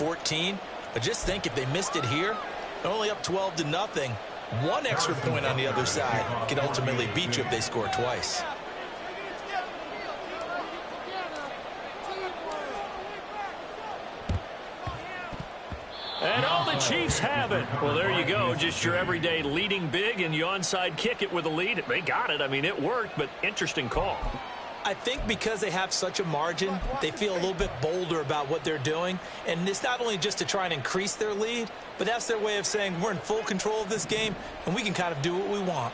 14. But just think, if they missed it here, they're only up 12-0. One extra point on the other side can ultimately beat you if they score twice. And all the Chiefs have it. Well, there you go. Just your everyday leading big, and you onside kick it with a lead. They got it. I mean, it worked, but interesting call. I think because they have such a margin, they feel a little bit bolder about what they're doing. And it's not only just to try and increase their lead, but that's their way of saying we're in full control of this game, and we can kind of do what we want.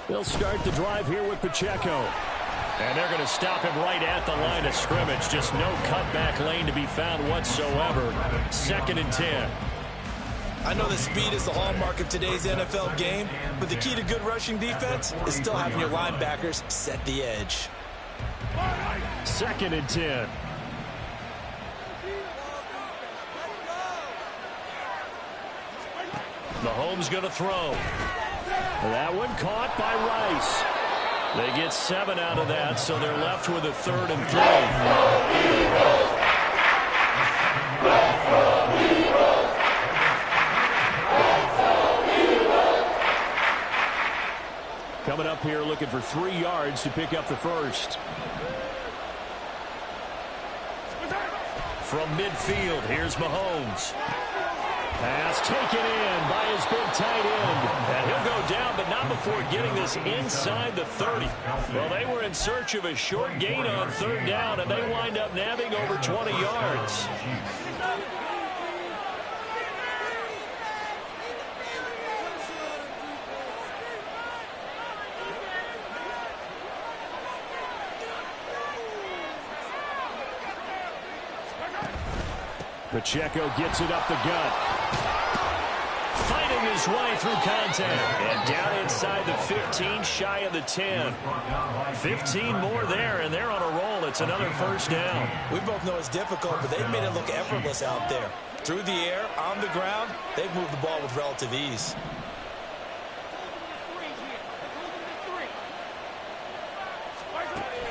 They'll start the drive here with Pacheco. And they're going to stop him right at the line of scrimmage. Just no cutback lane to be found whatsoever. 2nd and 10. I know that speed is the hallmark of today's NFL game, but the key to good rushing defense is still having your linebackers set the edge. 2nd and 10. Mahomes going to throw. That one caught by Rice. They get 7 out of that, so they're left with a 3rd and 3. Coming up here looking for 3 yards to pick up the first. From midfield, here's Mahomes. Pass taken in by his big tight end. And he'll go down, but not before getting this inside the 30. Well, they were in search of a short gain on 3rd down, and they wind up nabbing over 20 yards. Pacheco gets it up the gut. Fighting his way through contact. And down inside the 15, shy of the 10. 15 more there, and they're on a roll. It's another 1st down. We both know it's difficult, but they've made it look effortless out there. Through the air, on the ground, they've moved the ball with relative ease.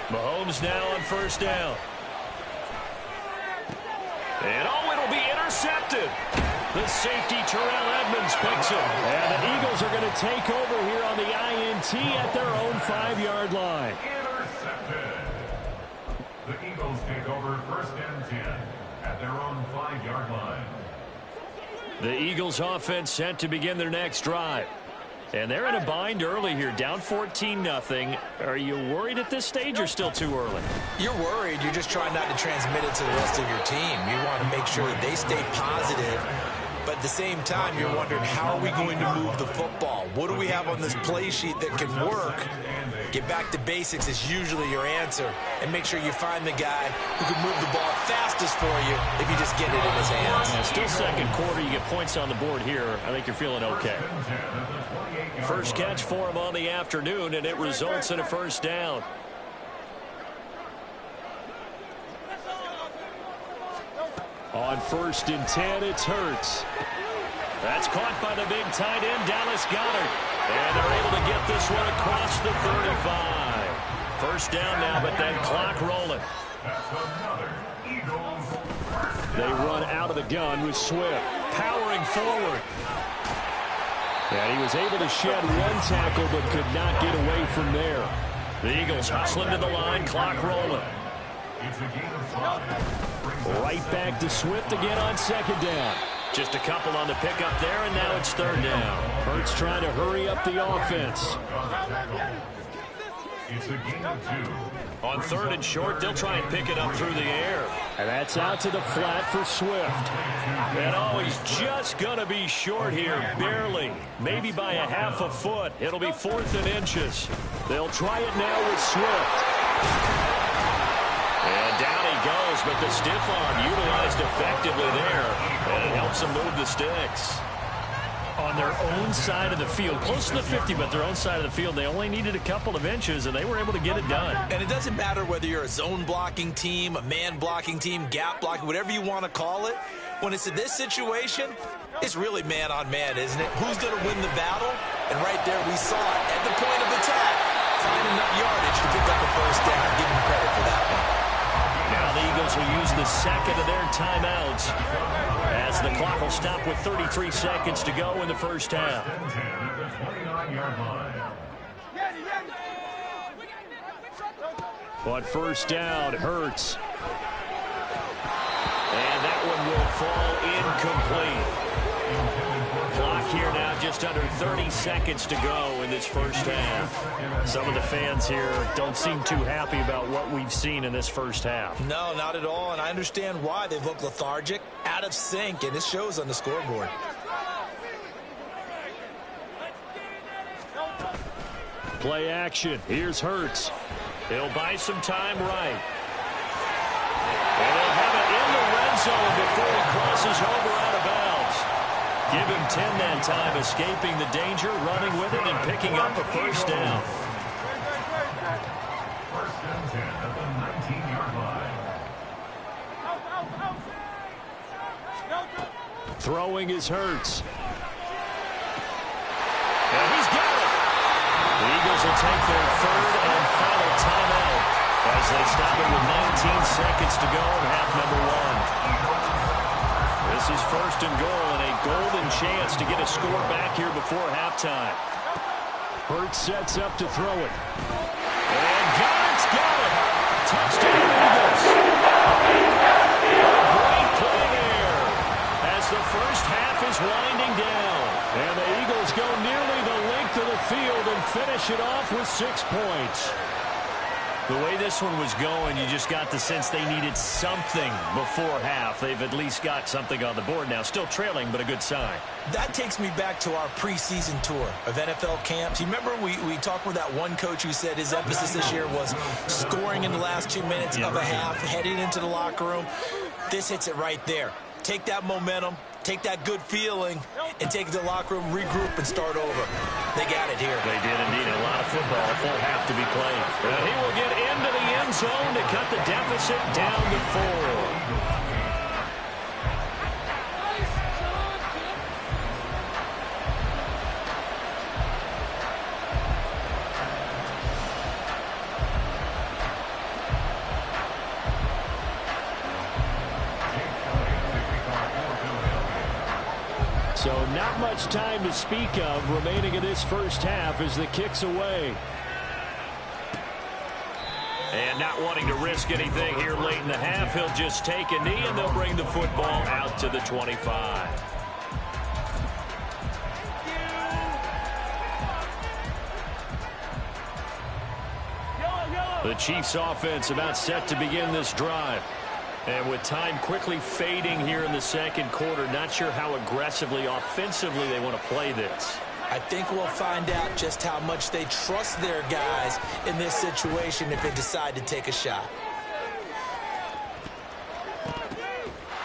Mahomes now on 1st down. And it'll be intercepted. The safety, Terrell Edmonds, picks it. And the Eagles are going to take over here on the INT at their own 5-yard line. Intercepted. The Eagles take over 1st and 10 at their own 5-yard line. The Eagles offense set to begin their next drive. And they're in a bind early here, down 14-0. Are you worried at this stage or still too early? You're worried. You're just trying not to transmit it to the rest of your team. You want to make sure that they stay positive. But at the same time, you're wondering, how are we going to move the football? What do we have on this play sheet that can work? Get back to basics is usually your answer. And make sure you find the guy who can move the ball fastest for you if you just get it in his hands. Yeah, still 2nd quarter. You get points on the board here. I think you're feeling okay. First catch for him on the afternoon, and it results in a 1st down. On 1st and 10, it's Hurts. That's caught by the big tight end, Dallas Goedert. And they're able to get this one across the 35. 1st down now, but then clock rolling. They run out of the gun with Swift, powering forward. And he was able to shed one tackle, but could not get away from there. The Eagles hustling to the line, clock rolling. Right back to Swift again on 2nd down. Just a couple on the pickup there, and now it's 3rd down. Hurts trying to hurry up the offense. It's a gain of 2. On 3rd and short, they'll try and pick it up through the air. And that's out to the flat for Swift. And he's just going to be short here, barely. Maybe by a half a foot. It'll be 4th and inches. They'll try it now with Swift. And down he goes, but the stiff arm utilized effectively there. And it helps them move the sticks. On their own side of the field, close to the 50, but their own side of the field, they only needed a couple of inches, and they were able to get it done. And it doesn't matter whether you're a zone blocking team, a man blocking team, gap blocking, whatever you want to call it. When it's in this situation, it's really man on man, isn't it? Who's going to win the battle? And right there we saw it at the point of attack. Find enough yardage to pick up a 1st down. Give him credit for that one. Eagles will use the second of their timeouts as the clock will stop with 33 seconds to go in the first half. But first down, Hurts. And that one will fall incomplete. Clock here now, just under 30 seconds to go in this first half. Some of the fans here don't seem too happy about what we've seen in this first half. No, not at all, and I understand why. They look lethargic, out of sync, and it shows on the scoreboard. Play action. Here's Hurts. He'll buy some time right. And they'll have it in the red zone before he crosses over out of bounds. Give him 10 that time, escaping the danger, running with it, and picking up a first down. First and 10 at the 19-yard line. Throwing is Hurts. And he's got it. The Eagles will take their third and final timeout as they stop it with 19 seconds to go in half number one. This is first and goal and a golden chance to get a score back here before halftime. Hurts sets up to throw it. And God's got it. Touchdown Eagles. A great play there as the first half is winding down. And the Eagles go nearly the length of the field and finish it off with 6 points. The way this one was going, you just got the sense they needed something before half. They've at least got something on the board now. Still trailing, but a good sign. That takes me back to our preseason tour of NFL camps. You remember we talked with that one coach who said his emphasis this year was scoring in the last 2 minutes of a half, heading into the locker room. This hits it right there. Take that momentum, take that good feeling, and take it to the locker room, regroup, and start over. They got it here. They did indeed. A lot of football, a full half to be played. And he will get into the end zone to cut the deficit down to 4. So not much time to speak of remaining in this first half as the kick's away. And not wanting to risk anything here late in the half, he'll just take a knee and they'll bring the football out to the 25. The Chiefs offense about set to begin this drive. And with time quickly fading here in the second quarter, not sure how aggressively, offensively they want to play this. I think we'll find out just how much they trust their guys in this situation if they decide to take a shot.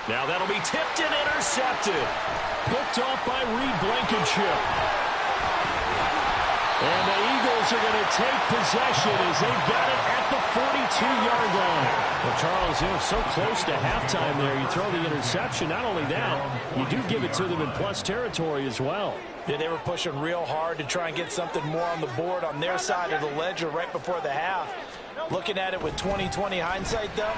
Now that'll be tipped and intercepted. Picked off by Reed Blankenship. And the Eagles are going to take possession as they've got it at the 42-yard line. Well, Charles, you know, so close to halftime there. You throw the interception. Not only that, you do give it to them in plus territory as well. Yeah, they were pushing real hard to try and get something more on the board on their side of the ledger right before the half. Looking at it with 20/20 hindsight, though,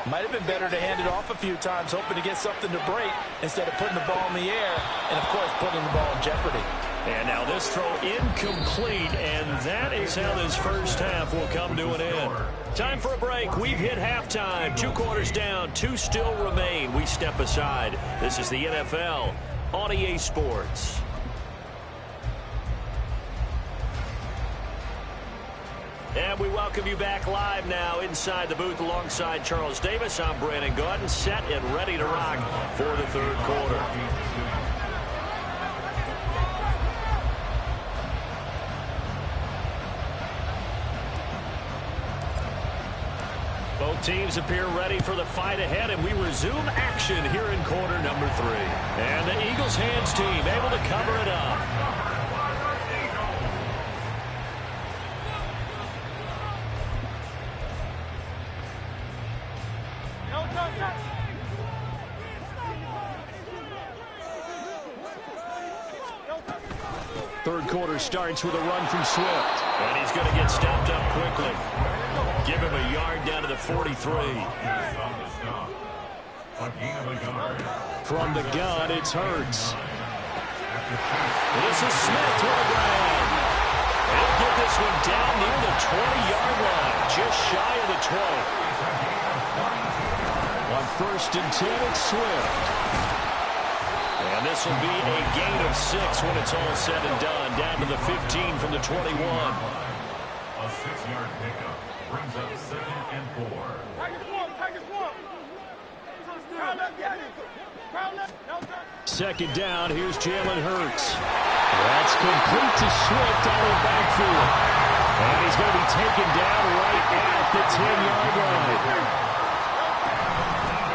might have been better to hand it off a few times, hoping to get something to break instead of putting the ball in the air and, of course, putting the ball in jeopardy. And now this throw incomplete, and that is how this first half will come to an end. Time for a break. We've hit halftime. 2 quarters down, 2 still remain. We step aside. This is the NFL on EA Sports. And we welcome you back live now inside the booth alongside Charles Davis. I'm Brandon Gaudin, set and ready to rock for the third quarter. Both teams appear ready for the fight ahead, and we resume action here in quarter number 3. And the Eagles hands team able to cover it up. Third quarter starts with a run from Swift. And he's going to get stopped up quickly. Give him a yard down to the 43. From the gun, it's Hurts. This is Smith to the ground. He'll get this one down near the 20-yard line, just shy of the 20. On 1st and 10, it's Swift. And this will be a gain of 6 when it's all said and done, down to the 15 from the 21. A 6-yard pickup brings up 2nd and 4. Second down, here's Jalen Hurts. That's complete to Swift out of the backfield. And he's going to be taken down right at the 10-yard line.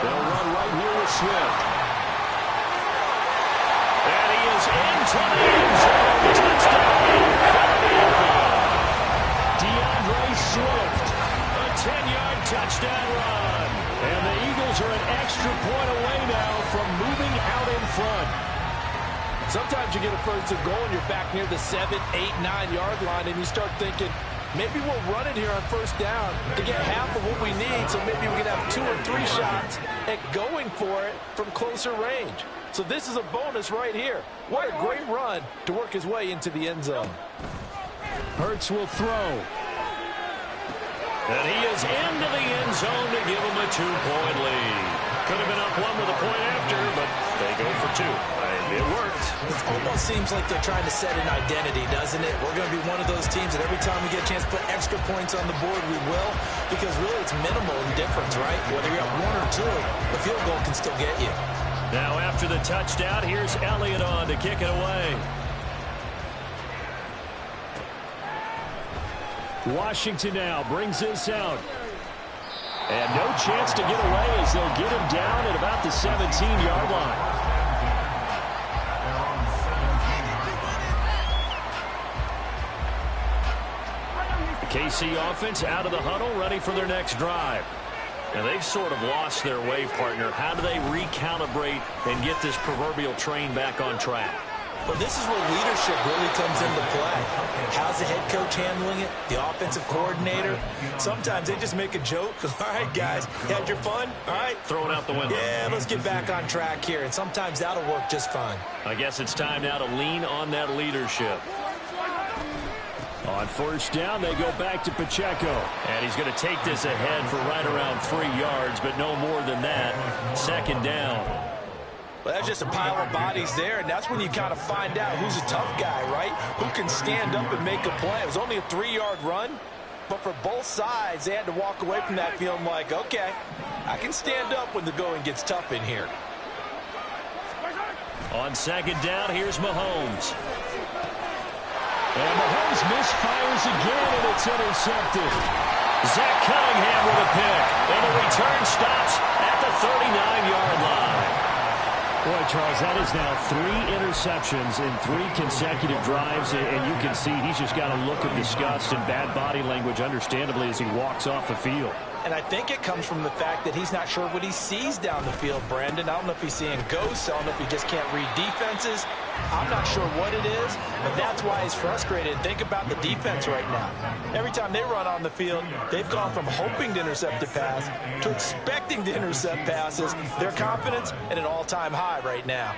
They'll run right here with Swift. And he is into the end zone. Touchdown. DeAndre Swift. A 10-yard touchdown run. And the Eagles are an extra point away now from moving out in front. Sometimes you get a first and goal and you're back near the 7, 8, 9-yard line, and you start thinking, maybe we'll run it here on first down to get half of what we need, so maybe we can have 2 or 3 shots at going for it from closer range. So this is a bonus right here. What a great run to work his way into the end zone. Hurts will throw. And he is into the end zone to give him a 2-point lead. Could have been up 1 with a point after, but they go for 2. It worked. It almost seems like they're trying to set an identity, doesn't it? We're going to be one of those teams that every time we get a chance to put extra points on the board, we will. Because really it's minimal in difference, right? Whether you're up 1 or 2, the field goal can still get you. Now after the touchdown, here's Elliott on to kick it away. Washington now brings this out. And no chance to get away as they'll get him down at about the 17-yard line. KC offense out of the huddle, ready for their next drive. And they've sort of lost their way, partner. How do they recalibrate and get this proverbial train back on track? Well, this is where leadership really comes into play. How's the head coach handling it? The offensive coordinator? Sometimes they just make a joke. All right, guys, you had your fun? All right. Throw it out the window. Yeah, let's get back on track here. And sometimes that'll work just fine. I guess it's time now to lean on that leadership. On first down, they go back to Pacheco. And he's going to take this ahead for right around 3 yards, but no more than that. Second down. Well, that's just a pile of bodies there, and that's when you kind of find out who's a tough guy, right? Who can stand up and make a play. It was only a 3-yard run, but for both sides, they had to walk away from that feeling like, okay, I can stand up when the going gets tough in here. On second down, here's Mahomes. And Mahomes misfires again, and it's intercepted. Zach Cunningham with a pick, and the return stops at the 39-yard line. Boy, Charles, that is now 3 interceptions in 3 consecutive drives, and you can see he's just got a look of disgust and bad body language, understandably, as he walks off the field. And I think it comes from the fact that he's not sure what he sees down the field, Brandon. I don't know if he's seeing ghosts. I don't know if he just can't read defenses. I'm not sure what it is, but that's why he's frustrated. Think about the defense right now. Every time they run on the field, they've gone from hoping to intercept a pass to expecting to intercept passes. Their confidence at an all-time high right now.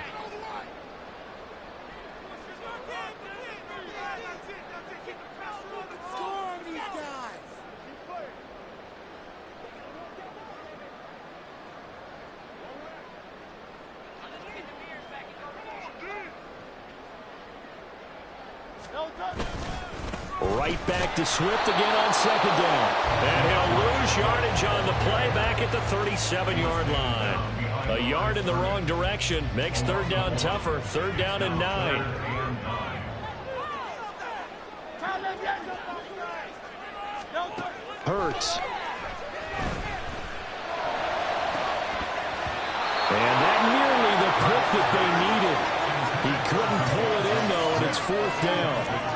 Right back to Swift again on second down. And he'll lose yardage on the play back at the 37-yard line. A yard in the wrong direction makes third down tougher. Third down and 9. Hurts. And that nearly the pick that they needed. He couldn't pull it in, though, and it's fourth down.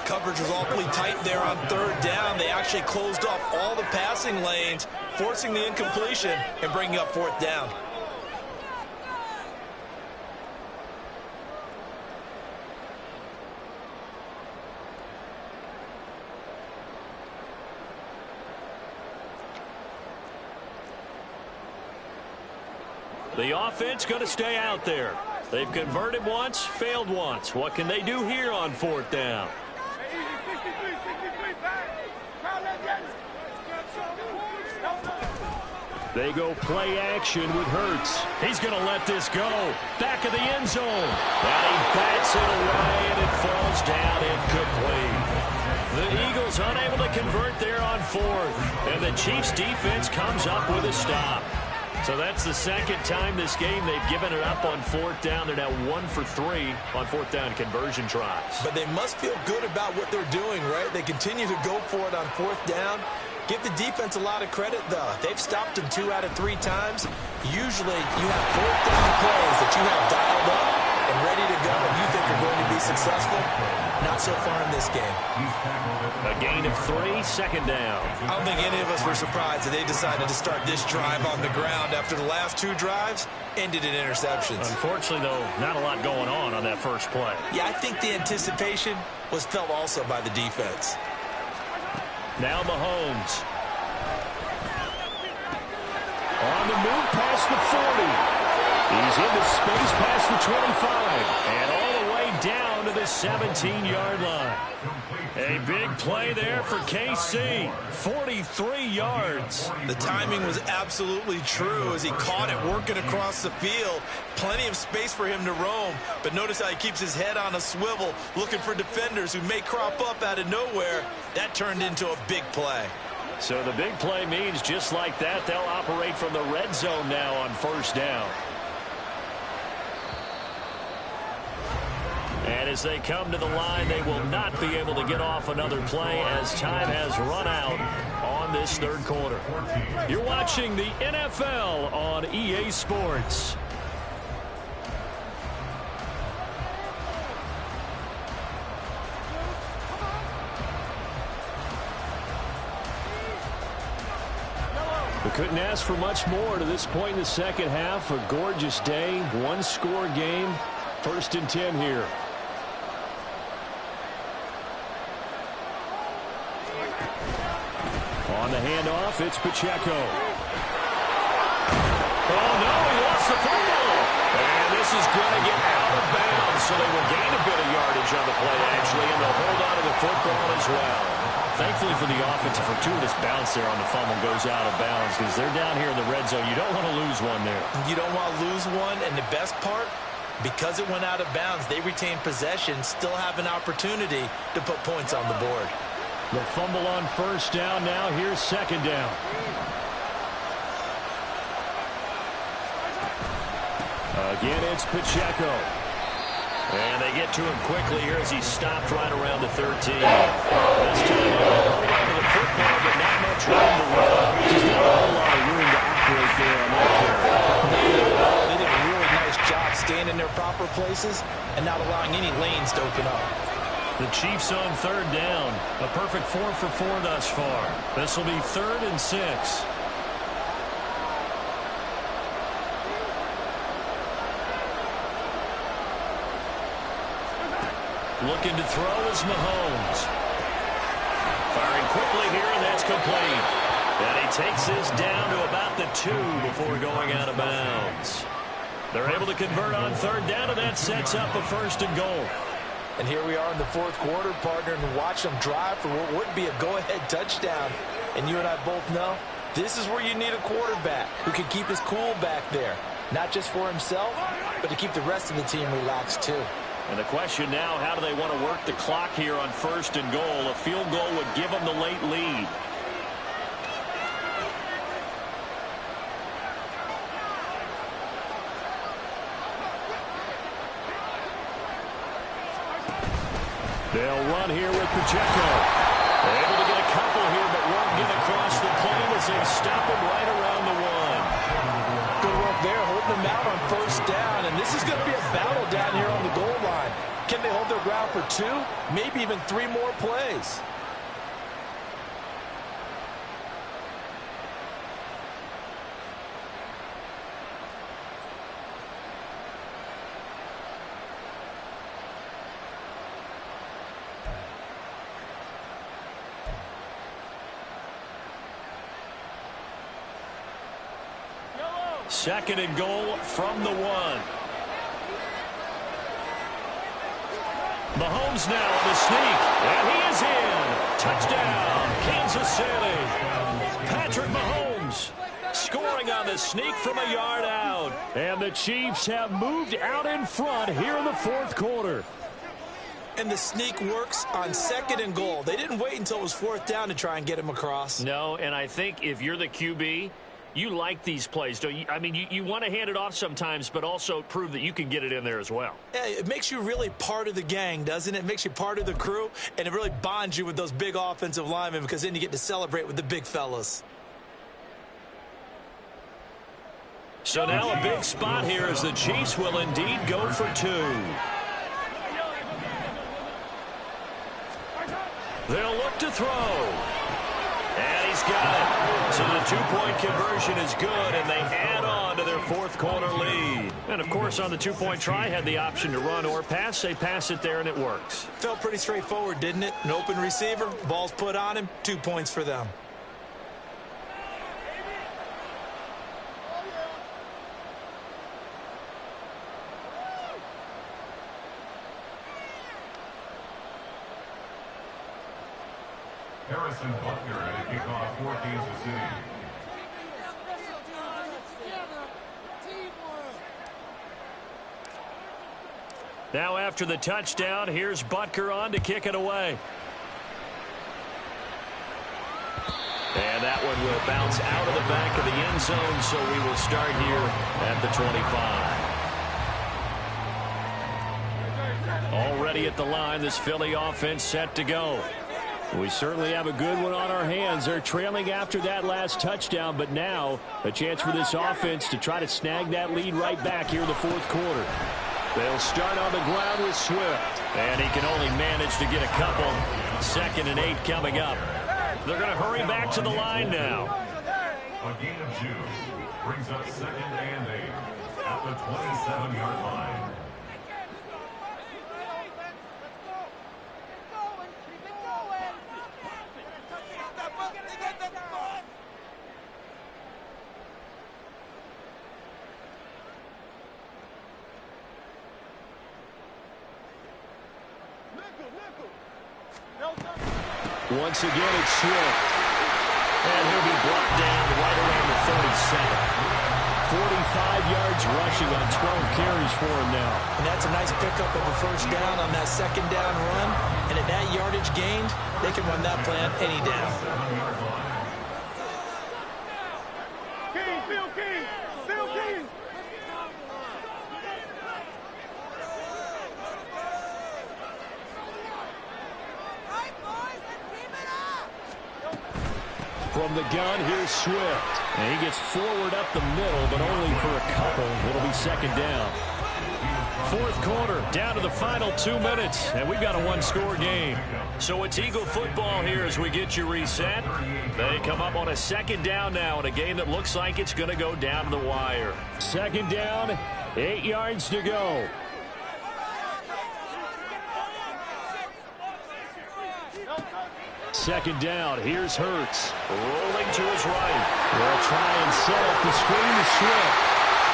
Coverage was awfully tight there on third down. They actually closed off all the passing lanes, forcing the incompletion and bringing up fourth down. The offense going to stay out there. They've converted once, failed once. What can they do here on 4th down? They go play action with Hurts. He's going to let this go. Back of the end zone. And he bats it away, and it falls down incomplete. The Eagles unable to convert there on 4th. And the Chiefs defense comes up with a stop. So that's the second time this game they've given it up on 4th down. They're now 1 for 3 on 4th down conversion tries. But they must feel good about what they're doing, right? They continue to go for it on 4th down. Give the defense a lot of credit, though. They've stopped them 2 out of 3 times. Usually, you have 4th down plays that you have dialed up and ready to go, and you think are going to be successful. Not so far in this game. A gain of 3, 2nd down. I don't think any of us were surprised that they decided to start this drive on the ground after the last 2 drives ended in interceptions. Unfortunately, though, not a lot going on that first play. Yeah, I think the anticipation was felt also by the defense. Now Mahomes. On the move past the 40. He's into space past the 25. And all the way down to the 17-yard line. A big play there for KC. 43 yards. The timing was absolutely true as he caught it working across the field. Plenty of space for him to roam. But notice how he keeps his head on a swivel looking for defenders who may crop up out of nowhere. That turned into a big play. So the big play means just like that, they'll operate from the red zone now on 1st down. And as they come to the line, they will not be able to get off another play as time has run out on this 3rd quarter. You're watching the NFL on EA Sports. We couldn't ask for much more to this point in the second half. A gorgeous day, 1-score game. 1st and 10 here. On the handoff, it's Pacheco. Oh, no, he lost the football. And this is going to get out of bounds, so they will gain a bit of yardage on the play, actually, and they'll hold on to the football as well. Thankfully for the offense, a fortuitous bounce there on the fumble goes out of bounds because they're down here in the red zone. You don't want to lose one there. You don't want to lose one, and the best part, because it went out of bounds, they retain possession, still have an opportunity to put points on the board. The fumble on 1st down. Now here's 2nd down. Again, it's Pacheco. And they get to him quickly here as he's stopped right around the 13. This time, hold on to the football, but not much room to run. Just not a whole lot of room to operate there on that carry. They did a really nice job staying in their proper places and not allowing any lanes to open up. The Chiefs on 3rd down. A perfect 4 for 4 thus far. This will be 3rd and 6. Looking to throw is Mahomes. Firing quickly here, and that's complete. And he takes this down to about the 2 before going out of bounds. They're able to convert on 3rd down, and that sets up a 1st and goal. And here we are in the 4th quarter, partner, and watch them drive for what would be a go-ahead touchdown. And you and I both know this is where you need a quarterback who can keep his cool back there. Not just for himself, but to keep the rest of the team relaxed too. And the question now, how do they want to work the clock here on 1st and goal? A field goal would give them the late lead. They'll run here with Pacheco. They're able to get a couple here, but won't get across the plane as they stop him right around the 1. Good work there, holding them out on 1st down. And this is going to be a battle down here on the goal line. Can they hold their ground for 2, maybe even 3 more plays? Second and goal from the 1. Mahomes now on the sneak, and he is in. Touchdown, Kansas City. Patrick Mahomes scoring on the sneak from a yard out. And the Chiefs have moved out in front here in the fourth quarter. And the sneak works on second and goal. They didn't wait until it was fourth down to try and get him across. No, and I think if you're the QB, you like these plays, don't you? I mean, you want to hand it off sometimes, but also prove that you can get it in there as well. Yeah, it makes you really part of the gang, doesn't it? It makes you part of the crew, and it really bonds you with those big offensive linemen because then you get to celebrate with the big fellas. So now a big spot here as the Chiefs will indeed go for 2. They'll look to throw. And he's got it. So the two-point conversion is good, and they add on to their fourth quarter lead. And, of course, on the two-point try, had the option to run or pass. They pass it there, and it works. Felt pretty straightforward, didn't it? An open receiver, ball's put on him, 2 points for them. Harrison Butker at a kickoff for Kansas City. Now after the touchdown, here's Butker on to kick it away. And that one will bounce out of the back of the end zone, so we will start here at the 25. Already at the line, this Philly offense set to go. We certainly have a good one on our hands. They're trailing after that last touchdown, but now a chance for this offense to try to snag that lead right back here in the fourth quarter. They'll start on the ground with Swift, and he can only manage to get a couple. 2nd and 8 coming up. They're going to hurry back to the line now. A gain of 2 brings up 2nd and 8 at the 27-yard line. Once again, it's Swift. And he'll be brought down right around the 37. 45 yards rushing on 12 carries for him now. And that's a nice pickup of a first down on that second down run. And at that yardage gained, they can run that plan any down. From the gun, here's Swift. And he gets forward up the middle, but only for a couple. It'll be 2nd down. Fourth quarter, down to the final 2 minutes, and we've got a one-score game. So it's Eagle football here as we get you reset. They come up on a 2nd down now in a game that looks like it's going to go down to the wire. 2nd down, 8 yards to go. Second down, here's Hurts. Rolling to his right. They'll try and set up the screen to Swift.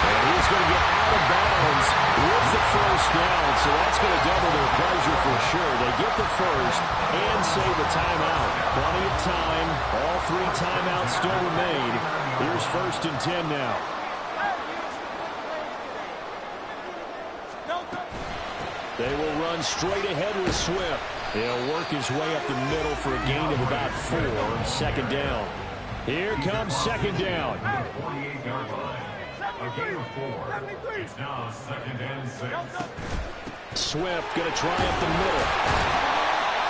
And he's going to get out of bounds with the first down. So that's going to double their pleasure for sure. They get the first and save a timeout. Plenty of time. All 3 timeouts still remain. Here's 1st and 10 now. They will run straight ahead with Swift. He'll work his way up the middle for a gain of about 4. 2nd down. Here comes 2nd down. 48-yard line. A gain of 4. It's now 2nd and 6. Swift going to try up the middle.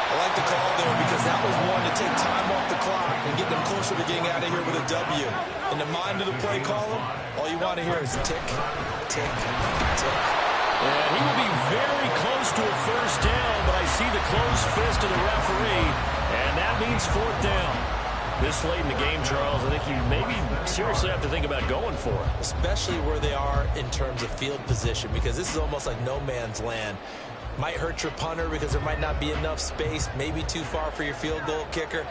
I like the call there because that was one to take time off the clock and get them closer to getting out of here with a W. In the mind of the play caller, all you want to hear is tick, tick, tick. And he will be very close to a first down, but I see the closed fist of the referee, and that means 4th down. This late in the game, Charles, I think you maybe seriously have to think about going for it. Especially where they are in terms of field position, because this is almost like no man's land. Might hurt your punter because there might not be enough space, maybe too far for your field goal kicker.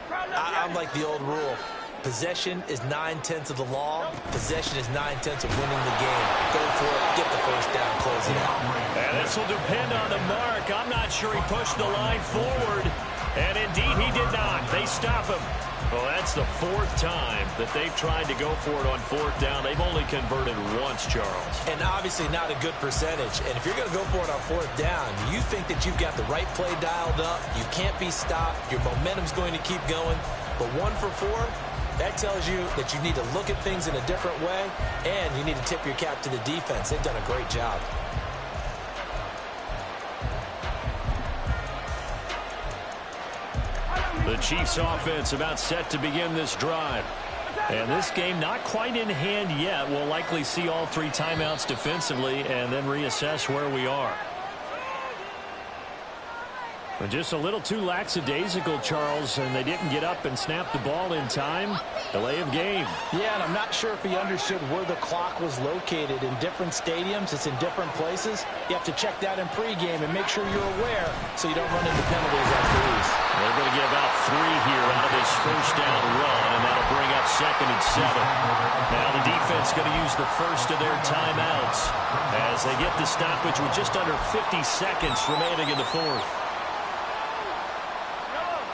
I'm like the old rule. Possession is 9/10 of the law. Possession is 9/10 of winning the game. Go for it. Get the first down. Close it out. And this will depend on the mark. I'm not sure he pushed the line forward. And indeed, he did not. They stop him. Well, that's the fourth time that they've tried to go for it on fourth down. They've only converted once, Charles. And obviously not a good percentage. And if you're going to go for it on fourth down, you think that you've got the right play dialed up. You can't be stopped. Your momentum's going to keep going. But 1 for 4, that tells you that you need to look at things in a different way, and you need to tip your cap to the defense. They've done a great job. The Chiefs offense about set to begin this drive. And this game not quite in hand yet. We'll likely see all 3 timeouts defensively and then reassess where we are. But just a little too lackadaisical, Charles, and they didn't get up and snap the ball in time. Delay of game. Yeah, and I'm not sure if he understood where the clock was located. In different stadiums, it's in different places. You have to check that in pregame and make sure you're aware so you don't run into penalties after these. They're going to get about 3 here out of this first down run, and that'll bring up 2nd and 7. Now the defense going to use the first of their timeouts as they get the stoppage with just under 50 seconds remaining in the fourth.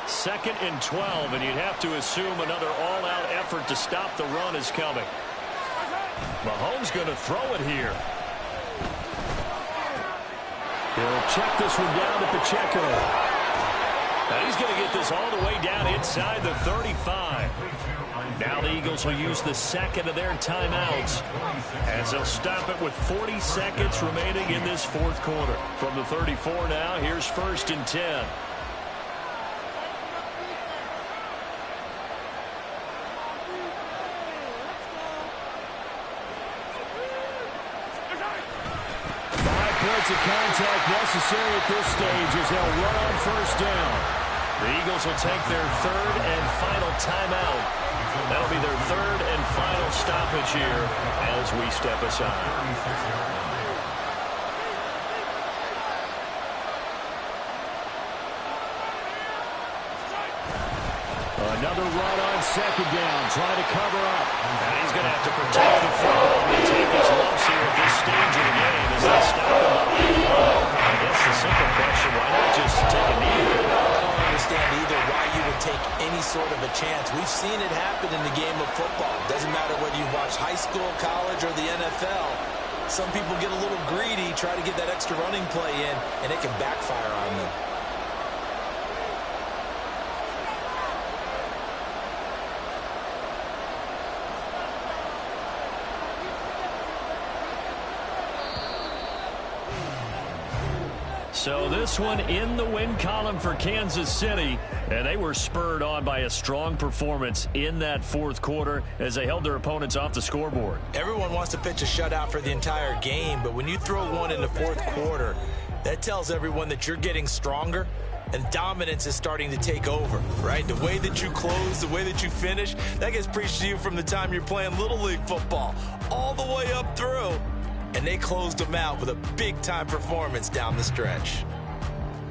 2nd and 12, and you'd have to assume another all-out effort to stop the run is coming. Mahomes going to throw it here. He'll check this one down to Pacheco. Now he's going to get this all the way down inside the 35. Now the Eagles will use the 2nd of their timeouts as they'll stop it with 40 seconds remaining in this fourth quarter. From the 34 now, here's 1st and 10. Of contact necessary at this stage as they'll run on first down. The Eagles will take their 3rd and final timeout. That'll be their 3rd and final stoppage here as we step aside. Another run on 2nd down, trying to cover up. And he's going to have to protect the football and take his lumps here at this stage of the game as they stop him up. I guess the simple question, why not just take a knee? I don't understand either why you would take any sort of a chance. We've seen it happen in the game of football. Doesn't matter whether you watch high school, college, or the NFL. Some people get a little greedy, try to get that extra running play in, and it can backfire on them. So this one in the win column for Kansas City, and they were spurred on by a strong performance in that fourth quarter as they held their opponents off the scoreboard. Everyone wants to pitch a shutout for the entire game, but when you throw one in the fourth quarter, that tells everyone that you're getting stronger and dominance is starting to take over, right? The way that you close, the way that you finish, that gets preached to you from the time you're playing Little League football all the way up through. And they closed them out with a big-time performance down the stretch.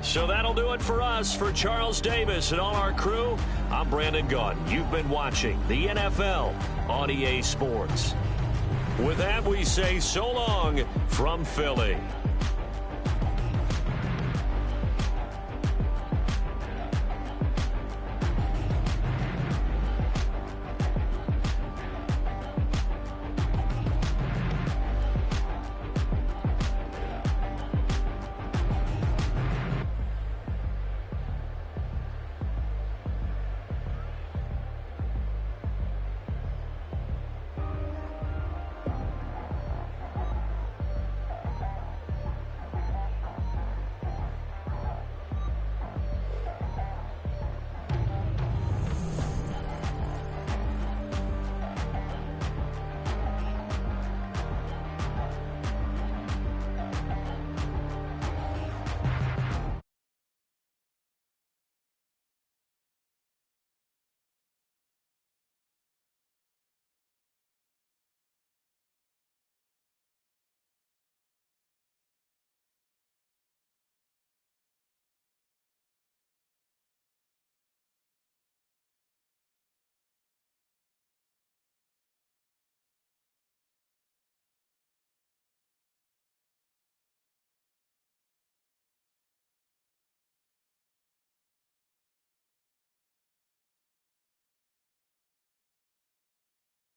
So that'll do it for us. For Charles Davis and all our crew, I'm Brandon Gaudin. You've been watching the NFL on EA Sports. With that, we say so long from Philly.